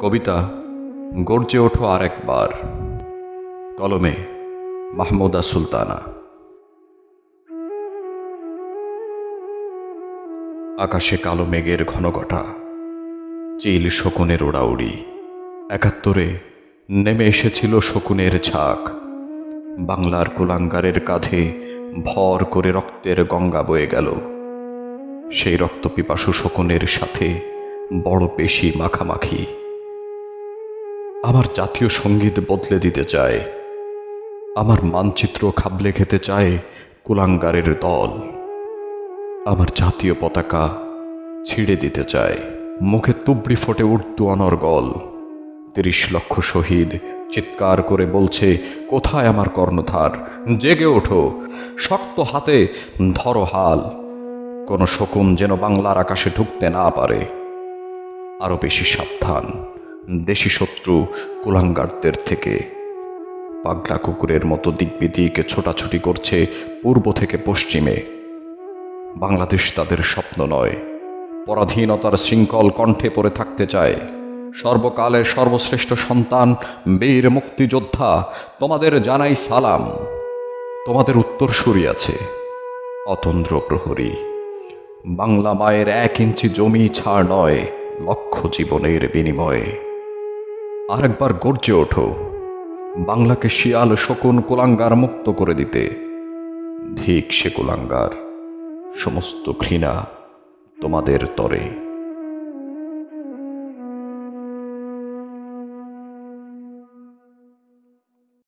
কবিতা গর্জে ওঠো আর একবার। কলমে মাহমুদা সুলতানা। আকাশে কালো মেঘের ঘনঘটা, চিল শকুনের ওড়াউড়ি। ৭১ নেমে এসেছিল শকুনের ঝাঁক। বাংলার কুলাঙ্গারের কাঁধে ভর করে রক্তের গঙ্গা বয়ে গেল। সেই রক্তপিপাসু শকুনের সাথে বড় বেশি মাখামাখি। আমার জাতীয় সঙ্গীত বদলে দিতে চায়, আমার মানচিত্র খাবলে খেতে চায় কুলাঙ্গারের দল। আমার জাতীয় পতাকা ছিঁড়ে দিতে চায়, মুখে তুবড়ি ফোটে উর্দু অনর্গল। ৩০ লক্ষ শহীদ চিৎকার করে বলছে, কোথায় আমার কর্ণধার? জেগে ওঠো, শক্ত হাতে ধরো হাল। কোনো শকুন যেন বাংলার আকাশে ঢুকতে না পারে। আরো বেশি সাবধান, দেশি শত্রু কুলাঙ্গারদের থেকে। পাগলা কুকুরের মতো দিকবিদিকে ছোটাছুটি করছে পূর্ব থেকে পশ্চিমে। বাংলাদেশ তাদের স্বপ্ন নয়, পরাধীনতার শৃঙ্খল কণ্ঠে পড়ে থাকতে চায়। সর্বকালের সর্বশ্রেষ্ঠ সন্তান, বীর মুক্তিযোদ্ধা, তোমাদের জানাই সালাম। তোমাদের উত্তরসূরি আছে অতন্দ্র প্রহরী। বাংলা মায়ের ১ ইঞ্চি জমি ছাড় নয়, লক্ষ জীবনের বিনিময়ে। আরেকবার গর্জে ওঠো, বাংলাকে শিয়াল শকুন কুলাঙ্গার মুক্ত করে দিতে। ধিক সে কুলাঙ্গার, সমস্ত ঘৃণা তোমাদের তরে।